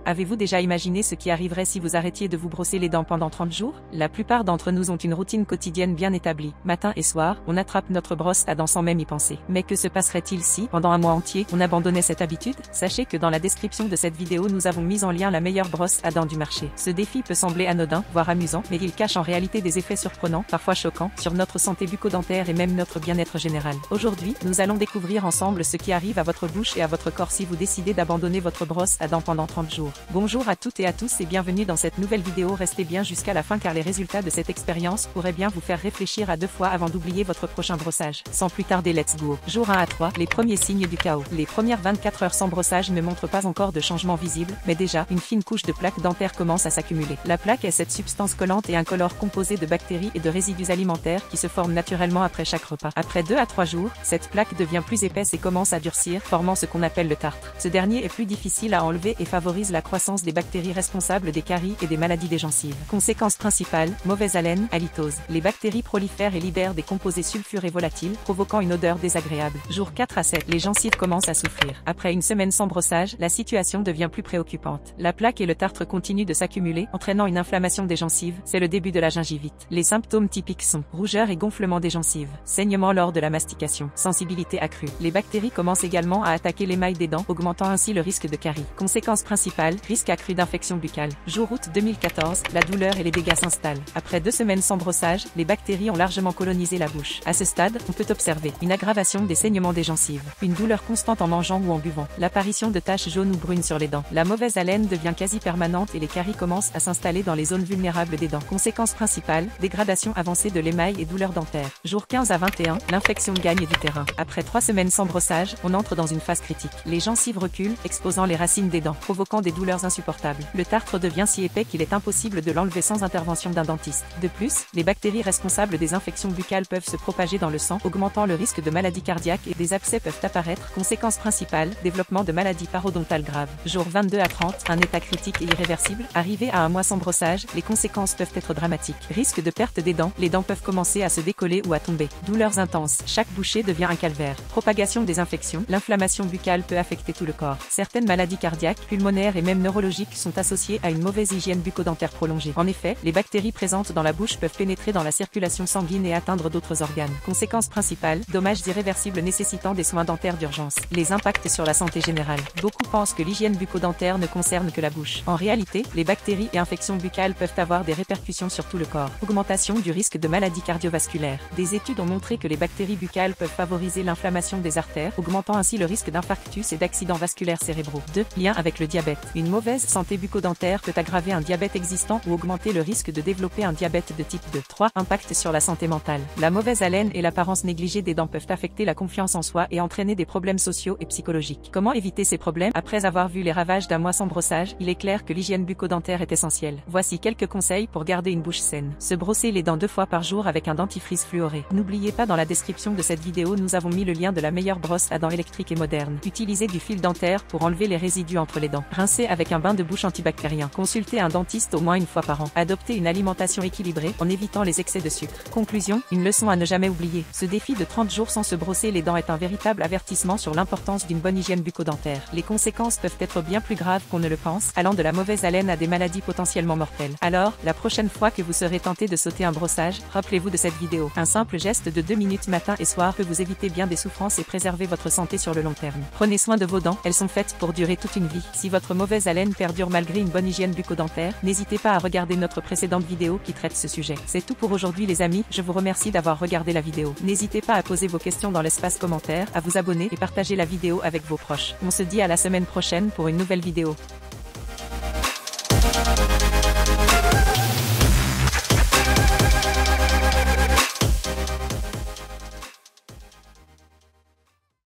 Avez-vous déjà imaginé ce qui arriverait si vous arrêtiez de vous brosser les dents pendant 30 jours? La plupart d'entre nous ont une routine quotidienne bien établie. Matin et soir, on attrape notre brosse à dents sans même y penser. Mais que se passerait-il si, pendant un mois entier, on abandonnait cette habitude? Sachez que dans la description de cette vidéo nous avons mis en lien la meilleure brosse à dents du marché. Ce défi peut sembler anodin, voire amusant, mais il cache en réalité des effets surprenants, parfois choquants, sur notre santé bucco-dentaire et même notre bien-être général. Aujourd'hui, nous allons découvrir ensemble ce qui arrive à votre bouche et à votre corps si vous décidez d'abandonner votre brosse à dents pendant 30 jours. Bonjour à toutes et à tous et bienvenue dans cette nouvelle vidéo. Restez bien jusqu'à la fin car les résultats de cette expérience pourraient bien vous faire réfléchir à deux fois avant d'oublier votre prochain brossage. Sans plus tarder, let's go. Jour 1 à 3, les premiers signes du chaos. Les premières 24 heures sans brossage ne montrent pas encore de changement visible, mais déjà, une fine couche de plaque dentaire commence à s'accumuler. La plaque est cette substance collante et incolore composée de bactéries et de résidus alimentaires qui se forment naturellement après chaque repas. Après 2 à 3 jours, cette plaque devient plus épaisse et commence à durcir, formant ce qu'on appelle le tartre. Ce dernier est plus difficile à enlever et favorise la croissance des bactéries responsables des caries et des maladies des gencives. Conséquence principale, mauvaise haleine, halitose. Les bactéries prolifèrent et libèrent des composés sulfurés volatiles, provoquant une odeur désagréable. Jour 4 à 7, les gencives commencent à souffrir. Après une semaine sans brossage, la situation devient plus préoccupante. La plaque et le tartre continuent de s'accumuler, entraînant une inflammation des gencives. C'est le début de la gingivite. Les symptômes typiques sont rougeur et gonflement des gencives, saignement lors de la mastication, sensibilité accrue. Les bactéries commencent également à attaquer l'émail des dents, augmentant ainsi le risque de carie. Conséquence principale, risque accru d'infection buccale. Jour août 2014, la douleur et les dégâts s'installent. Après 2 semaines sans brossage, les bactéries ont largement colonisé la bouche. À ce stade, on peut observer une aggravation des saignements des gencives, une douleur constante en mangeant ou en buvant, l'apparition de taches jaunes ou brunes sur les dents. La mauvaise haleine devient quasi permanente et les caries commencent à s'installer dans les zones vulnérables des dents. Conséquence principale, dégradation avancée de l'émail et douleurs dentaires. Jour 15 à 21, l'infection gagne du terrain. Après 3 semaines sans brossage, on entre dans une phase critique. Les gencives reculent, exposant les racines des dents, provoquant des douleurs insupportables. Le tartre devient si épais qu'il est impossible de l'enlever sans intervention d'un dentiste. De plus, les bactéries responsables des infections buccales peuvent se propager dans le sang, augmentant le risque de maladies cardiaques et des abcès peuvent apparaître. Conséquence principale, développement de maladies parodontales graves. Jour 22 à 30, un état critique et irréversible. Arrivé à un mois sans brossage, les conséquences peuvent être dramatiques. Risque de perte des dents, les dents peuvent commencer à se décoller ou à tomber. Douleurs intenses, chaque bouchée devient un calvaire. Propagation des infections, l'inflammation buccale peut affecter tout le corps. Certaines maladies cardiaques, pulmonaires et même neurologiques sont associées à une mauvaise hygiène bucco-dentaire prolongée. En effet, les bactéries présentes dans la bouche peuvent pénétrer dans la circulation sanguine et atteindre d'autres organes. Conséquence principale, dommages irréversibles nécessitant des soins dentaires d'urgence. Les impacts sur la santé générale. Beaucoup pensent que l'hygiène bucco-dentaire ne concerne que la bouche. En réalité, les bactéries et infections buccales peuvent avoir des répercussions sur tout le corps. Augmentation du risque de maladies cardiovasculaires. Des études ont montré que les bactéries buccales peuvent favoriser l'inflammation des artères, augmentant ainsi le risque d'infarctus et d'accidents vasculaires cérébraux. 2. Lien avec le diabète. Une mauvaise santé bucco-dentaire peut aggraver un diabète existant ou augmenter le risque de développer un diabète de type 2. 3. Impact sur la santé mentale. La mauvaise haleine et l'apparence négligée des dents peuvent affecter la confiance en soi et entraîner des problèmes sociaux et psychologiques. Comment éviter ces problèmes? Après avoir vu les ravages d'un mois sans brossage, il est clair que l'hygiène bucco-dentaire est essentielle. Voici quelques conseils pour garder une bouche saine. Se brosser les dents 2 fois par jour avec un dentifrice fluoré. N'oubliez pas, dans la description de cette vidéo nous avons mis le lien de la meilleure brosse à dents électrique et moderne. Utilisez du fil dentaire pour enlever les résidus entre les dents. Rincez avec un bain de bouche antibactérien. Consultez un dentiste au moins une fois par an. Adoptez une alimentation équilibrée en évitant les excès de sucre. Conclusion, une leçon à ne jamais oublier. Ce défi de 30 jours sans se brosser les dents est un véritable avertissement sur l'importance d'une bonne hygiène bucco-dentaire. Les conséquences peuvent être bien plus graves qu'on ne le pense, allant de la mauvaise haleine à des maladies potentiellement mortelles. Alors, la prochaine fois que vous serez tenté de sauter un brossage, rappelez-vous de cette vidéo. Un simple geste de 2 minutes matin et soir peut vous éviter bien des souffrances et préserver votre santé sur le long terme. Prenez soin de vos dents, elles sont faites pour durer toute une vie. Si votre mauvaise haleine perdure malgré une bonne hygiène bucco-dentaire, n'hésitez pas à regarder notre précédente vidéo qui traite ce sujet. C'est tout pour aujourd'hui les amis, je vous remercie d'avoir regardé la vidéo. N'hésitez pas à poser vos questions dans l'espace commentaire, à vous abonner et partager la vidéo avec vos proches. On se dit à la semaine prochaine pour une nouvelle vidéo.